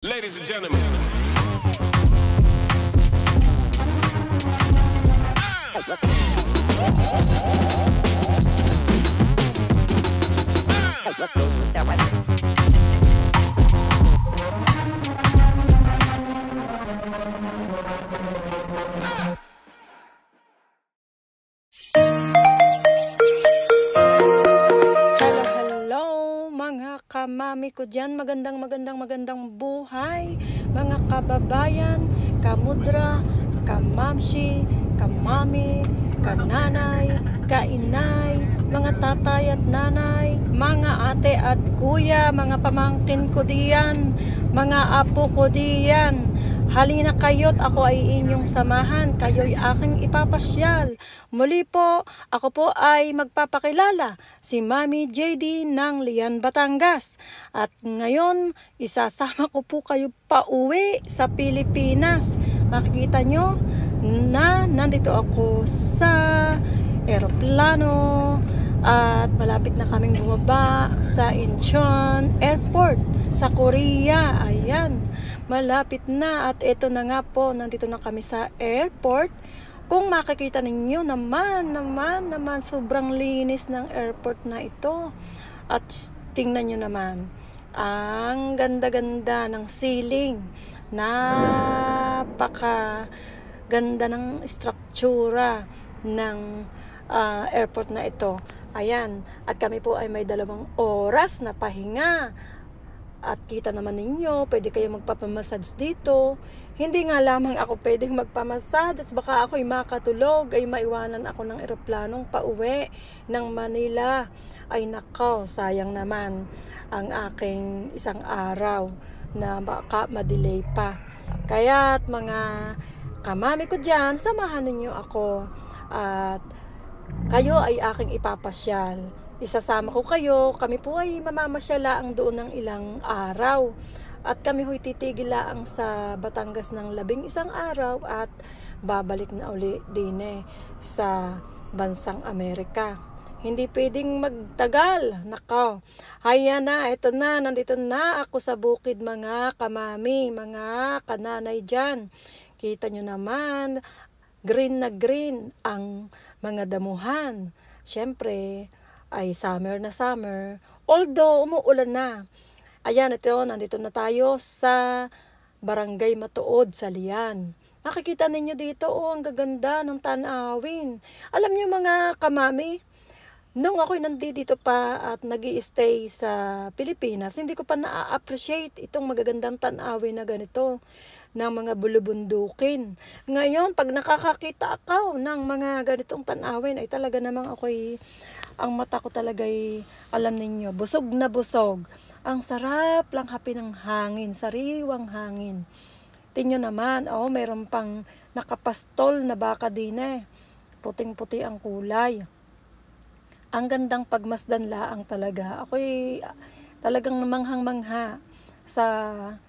Ladies and gentlemen. Hello, mga kamami ko dyan. Magandang buhay. Mga kababayan, kamudra, kamamshi, kamami, kananay, kainay, mga tatay at nanay, mga ate at kuya, mga pamangkin ko diyan, mga apo ko diyan. Halina kayo't ako ay inyong samahan, kayo'y aking ipapasyal. Muli po, ako po ay magpapakilala, si Mami JD ng Lian, Batangas. At ngayon, isasama ko po kayo pauwi sa Pilipinas. Makikita nyo na nandito ako sa eroplano at malapit na kaming bumaba sa Incheon Airport sa Korea. Ayan, malapit na at ito na nga po, nandito na kami sa airport. Kung makikita ninyo naman sobrang linis ng airport na ito. At tingnan nyo naman, ang ganda-ganda ng ceiling. Napaka ganda ng struktura ng airport na ito. Ayan, at kami po ay may 2 oras na pahinga. At kita naman ninyo, pwede kayo magpapamassage dito. Hindi nga lamang ako pwedeng magpamassage, at baka ako'y makatulog, ay maiwanan ako ng eroplanong pauwi ng Manila. Ay nakaw, sayang naman ang aking isang araw na baka madelay pa. Kaya't mga kamami ko dyan, samahan ninyo ako at kayo ay aking ipapasyal. Isasama ko kayo, kami po ay mamamasyalaang doon ng ilang araw. At kami ho'y titigil laang sa Batangas ng 11 araw at babalik na uli din sa bansang Amerika. Hindi pwedeng magtagal. Nako. Haya na, ito na, nandito na ako sa bukid mga kamami, mga kananay dyan. Kita nyo naman, green na green ang mga damuhan. Siyempre, ay summer na summer. Although, umuulan na. Ayan, ito, nandito na tayo sa Barangay Matuod sa Lian. Nakikita ninyo dito, ang gaganda ng tanawin. Alam niyo mga kamami, nung ako'y nandito pa at nag-i-stay sa Pilipinas, hindi ko pa na-appreciate itong magagandang tanawin na ganito ng mga bulubundukin. Ngayon, pag nakakakita ako ng mga ganitong tanawin, ay talaga namang ako'y, ang mata ko talaga ay, alam ninyo, busog na busog. Ang sarap lang hapi ng hangin, sariwang hangin. Tingnan naman, mayroon pang nakapastol na baka din puting-puti ang kulay. Ang gandang pagmasdan laang talaga. Ako'y talagang manghang-mangha sa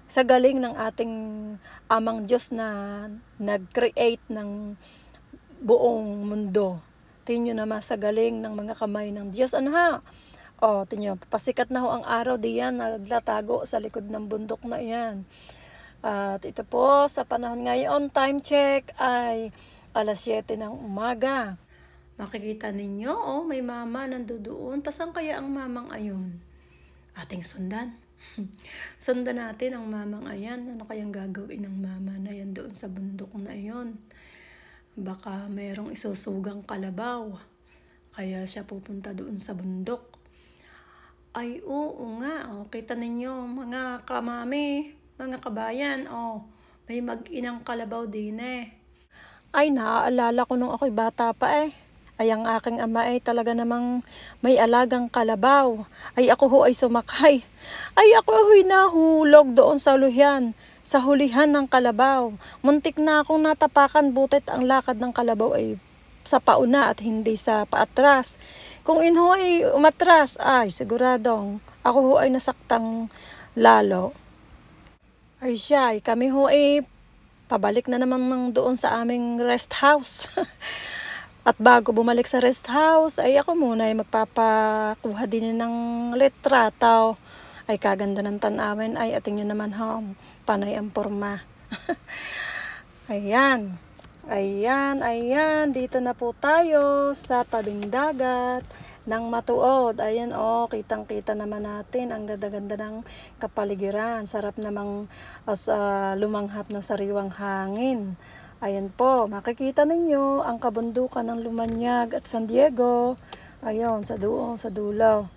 galing ng ating amang Diyos na nag-create ng buong mundo. Tingnan naman sa galing ng mga kamay ng Diyos. Tingnan, pasikat na ho ang araw diyan, naglatago sa likod ng bundok na iyan. At ito po, sa panahon ngayon, time check ay 7:00 ng umaga. Makikita ninyo, may mama nandoon. Pasan kaya ang mamang ayon? Ating sundan. Sundan natin ang mamang ayan. Ano kayang gagawin ng mama na yan doon sa bundok na iyon? Baka mayroong isusugang kalabaw. Kaya siya pupunta doon sa bundok. Ay, oo nga. Kita ninyo, mga kamami, mga kabayan. May mag-inang kalabaw din Ay, naaalala ko nung ako'y bata pa Ay, ang aking ama ay talaga namang may alagang kalabaw. Ay, ako ho ay sumakay. Ay, ako ho'y nahulog doon sa hulihan ng kalabaw. Muntik na akong natapakan, butit ang lakad ng kalabaw ay sa pauna at hindi sa paatras. Kung inho ay umatras, ay siguradong ako ho ay nasaktang lalo. Ay siya, kami ho ay pabalik na naman doon sa aming rest house. At bago bumalik sa rest house, ay ako muna ay magpapakuha din ng litrato. ay kaganda ng tanawin ay ating nyo naman ho, panay ang porma. Ayan. Ayan, dito na po tayo sa tabing dagat ng Matuod. Ayan kitang-kita naman natin ang ganda-ganda ng kapaligiran. Sarap namang lumanghap ng sariwang hangin. Ayan po, makikita ninyo ang kabundukan ng Lumanyag at San Diego. Ayun, sa dulo.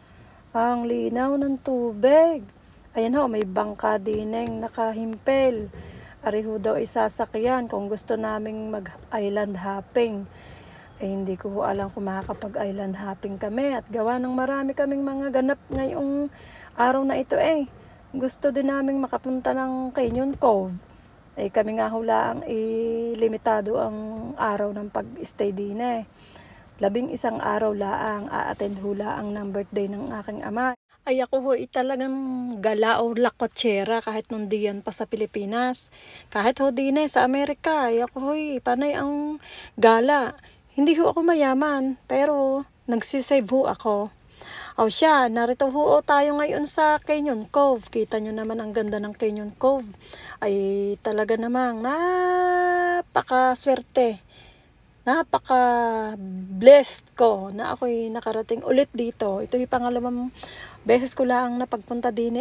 Ang linaw ng tubig. Ayan may bangka dineng nakahimpel. Ariho daw isasakyan kung gusto naming mag-island hopping. Hindi ko alam kung makakapag-island hopping kami at gawa ng marami kaming mga ganap ngayong araw na ito Gusto din naming makapunta ng Canyon Cove. Kami nga hulaan limitado ang araw ng pag-stay din 11 araw laang a-attend hulaang ng birthday ng aking ama. Ay ako talagang gala o lakotsera kahit nung diyan pa sa Pilipinas. Kahit din sa Amerika, ay ako panay ang gala. Hindi ako mayaman, pero nagsisave ako. Narito tayo ngayon sa Canyon Cove. Kita nyo naman ang ganda ng Canyon Cove. Ay talaga namang napakaswerte. Napaka-blessed ko na ako'y nakarating ulit dito. Ito yung pangalawang beses ko lang napagpunta din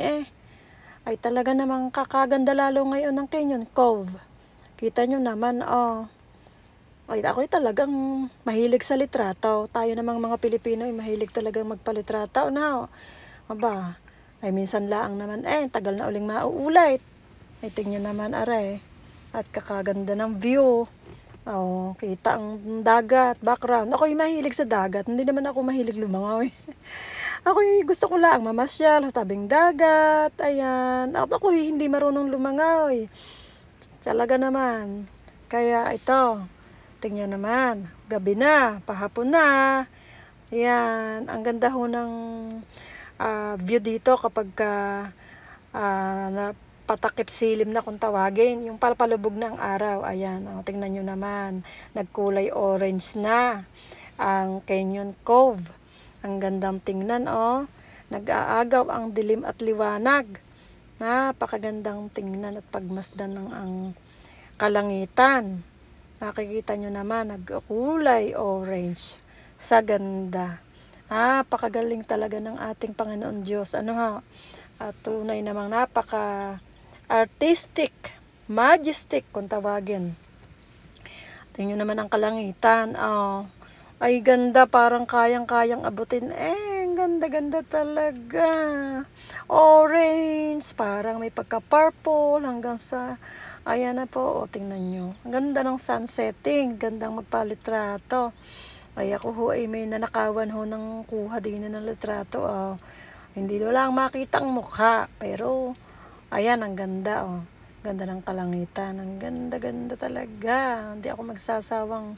Ay talaga namang kakaganda lalo ngayon ng Canyon Cove. Kita nyo naman ay ako'y talagang mahilig sa litrato. Tayo namang mga Pilipino ay mahilig talagang magpalitrato ay minsan laang naman tagal na uling mauulit. Ay tingnan naman at kakaganda ng view. Kita ang dagat, background. Ako'y mahilig sa dagat. Hindi naman ako mahilig lumangoy. Ako'y gusto ko lang mamasyal sa tabing dagat. Ayan. At ako'y hindi marunong lumangoy. Talaga naman. Kaya ito, tingnan naman. Gabi na, pahapon na. Ayan. Ang ganda ho ng view dito kapag patakip silim na kung tawagin, yung palpalubog ng araw. Ayan, tingnan nyo naman, nagkulay orange na ang Canyon Cove. Ang gandang tingnan nag-aagaw ang dilim at liwanag. Napakagandang tingnan at pagmasdan ng ang kalangitan. Makikita nyo naman, nagkulay orange sa ganda. Napakagaling talaga ng ating Panginoon Diyos. At tunay namang artistic, majestic kung tawagin. Tingnan naman ang kalangitan. Ay ganda, parang kayang-kayang abutin. Ganda-ganda talaga. Orange, parang may pagka-purple hanggang sa ayan na po, tingnan nyo. Ang ganda ng sunsetting, gandang magpalitrato. Ay ako ay may nanakawan ng kuha din ng litrato. Hindi lang makita ang mukha, pero ayan, ang ganda Ganda ng kalangitan. Ang ganda-ganda talaga. Hindi ako magsasawang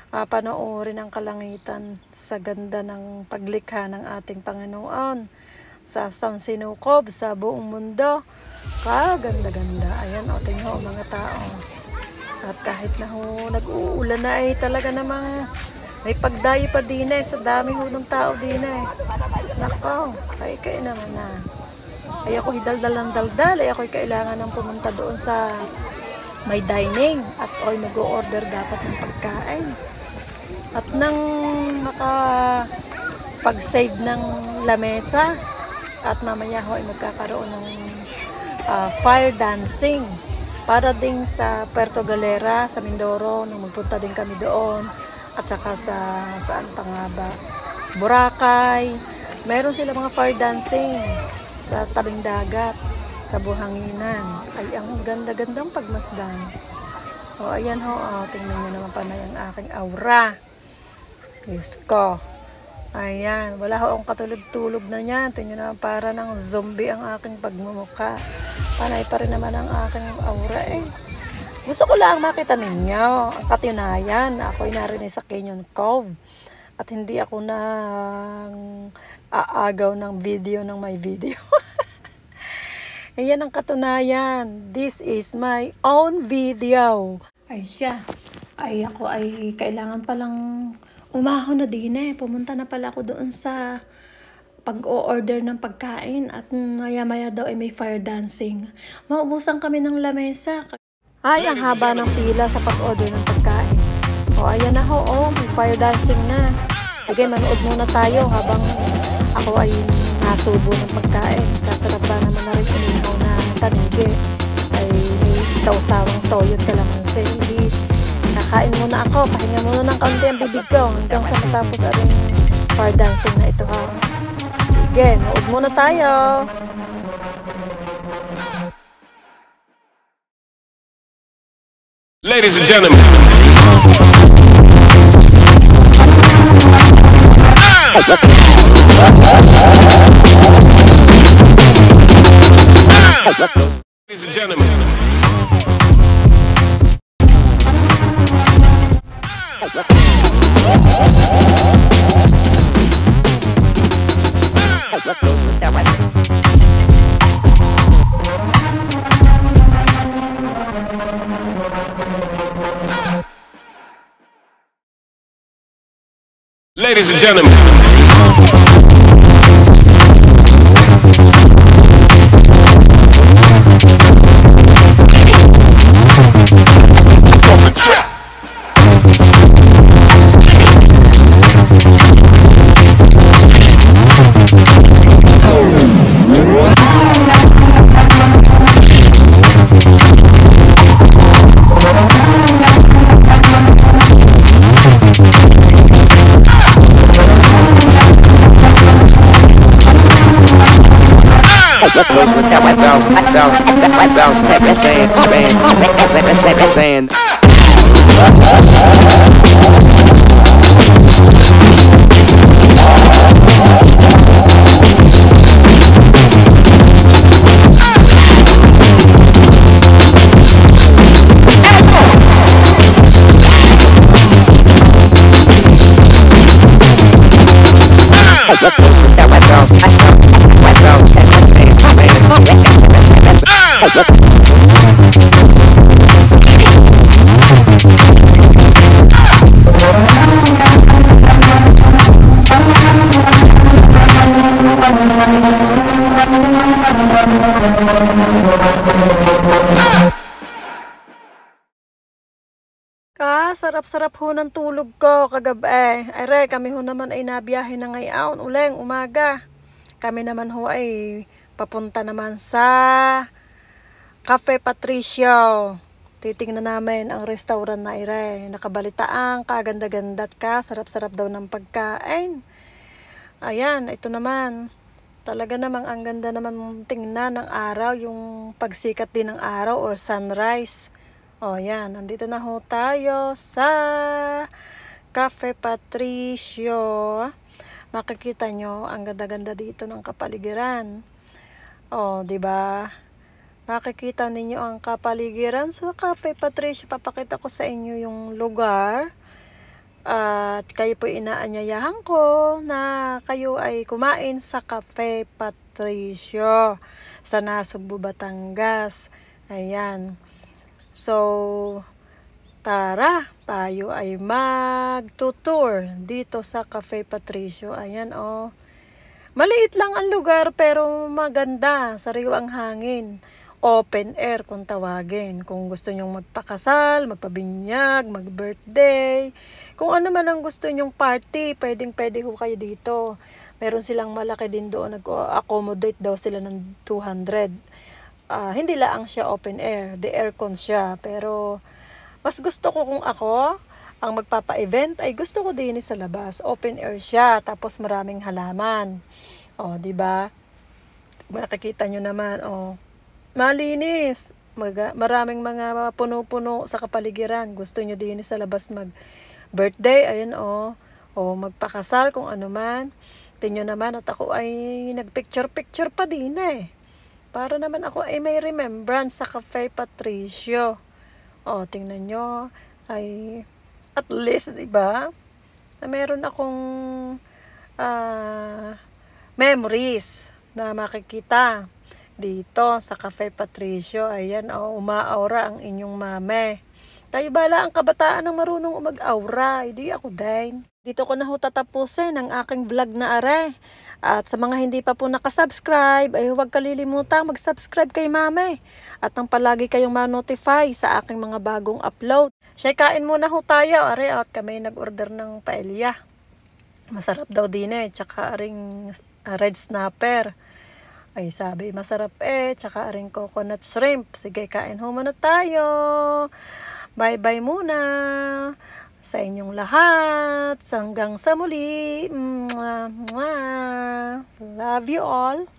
panoorin ang kalangitan sa ganda ng paglikha ng ating Panginoon. Sa San Sinukob, sa buong mundo. Ganda-ganda. Ayan, tingnan mga tao. At kahit na nag-uulan na talaga namang may pagdayo pa din sa dami ng tao din Nako, kaya naman Ay ako hidaldal ng daldal. Ay ako'y kailangan ng pumunta doon sa may dining. At ako'y mag-o-order dapat ng pagkain. At nang makapag-save ng lamesa. At mamaya ay magkakaroon ng fire dancing. Para din sa Puerto Galera, sa Mindoro. Nung magpunta din kami doon. At saka saan pa nga ba? Boracay. Meron sila mga fire dancing sa tabing dagat, sa buhanginan. Ay, ang ganda-gandang pagmasdan. Ayan tingnan nyo naman panay ang aking aura. Diyos ko. Ayan, wala akong katulog-tulog na yan. Tingnan naman para ng zombie ang aking pagmumukha. Panay pa rin naman ang aking aura Gusto ko lang makita ninyo ang katunayan na ako'y narinig sa Canyon Cove. At hindi ako aagaw ng video ng may video. Ayan ang katunayan. This is my own video. Ay siya. Ay ako kailangan palang umahon na din Pumunta na pala ako doon sa pag-o-order ng pagkain at maya-maya daw ay may fire dancing. Maubusan kami ng lamesa. Ay, ang haba ng pila sa pag-order ng pagkain. O, ayan na ho, may fire dancing na. Sige, manood muna tayo habang ako ay nasubo ng pagkain. Kasarap ba naman na rin inihaw na tanigi. Ay may isaw-sawang toyot kalamansi. Hindi, kakain muna ako. Pahinga muna ng kaunti ang bibig ko hanggang sa matapos aring fire dancing na ito ha. Sige, manood muna tayo. Ladies and gentlemen. Ladies and gentlemen. Ladies and gentlemen. Goes with that white bounce, band. Sarap-sarap ho ng tulog ko kagabi. Are, kami ho naman ay nabiyahe na ngayon, uling, umaga. Kami naman ho ay papunta naman sa Cafe Patricio. Titingnan namin ang restaurant na ire. Nakabalitaang kaganda-ganda at sarap-sarap daw ng pagkain. Ayan, ito naman. Talaga namang ang ganda naman tingnan ng araw, yung pagsikat din ng araw or sunrise. O yan, nandito na ho tayo sa Cafe Patricio. Makikita nyo, ang ganda-ganda dito ng kapaligiran. O, di ba? Makikita ninyo ang kapaligiran sa Cafe Patricio. Papakita ko sa inyo yung lugar. At kayo po inaanyayahan ko na kayo ay kumain sa Cafe Patricio sa Nasugbu, Batangas. Ayan. So, tara, tayo ay mag-tour dito sa Cafe Patricio. Ayan, oh. Maliit lang ang lugar pero maganda. Sariwa ang hangin. Open air kung tawagin. Kung gusto nyong magpakasal, magpabinyag, mag-birthday. Kung ano man ang gusto nyong party, pwedeng-pwede ho kayo dito. Meron silang malaki din doon. Nag-accommodate daw sila ng 200. Hindi lang siya open air, the aircon siya, pero mas gusto ko kung ako ang magpapa-event ay gusto ko din sa labas, open air siya, tapos maraming halaman. O, di ba? Makikita nyo naman, malinis. Maraming mga puno-puno sa kapaligiran. Gusto nyo din sa labas mag-birthday, ayun o magpakasal kung ano man. Tingnan naman at ako ay nagpicture-picture pa din para naman ako ay may remembrance sa Cafe Patricio. Tingnan nyo, ay at least, diba? Na meron akong memories na makikita dito sa Cafe Patricio. Ayan, umaaura ang inyong mame. Kayo bala ang kabataan ng marunong mag-aura, hindi ako din. Dito ko na ho tatapusin ang aking vlog na are. At sa mga hindi pa po nakasubscribe, ay huwag kalilimutang mag-subscribe kay Mame. At nang palagi kayong ma-notify sa aking mga bagong upload. Siya, kain muna ho tayo, are. At kami nag-order ng paella. Masarap daw din eh. Tsaka aring red snapper. Ay sabi, masarap eh. Tsaka aring coconut shrimp. Sige, kain ho muna tayo. Bye-bye muna sa inyong lahat. Hanggang sa muli. Mwah, mwah. Love you all.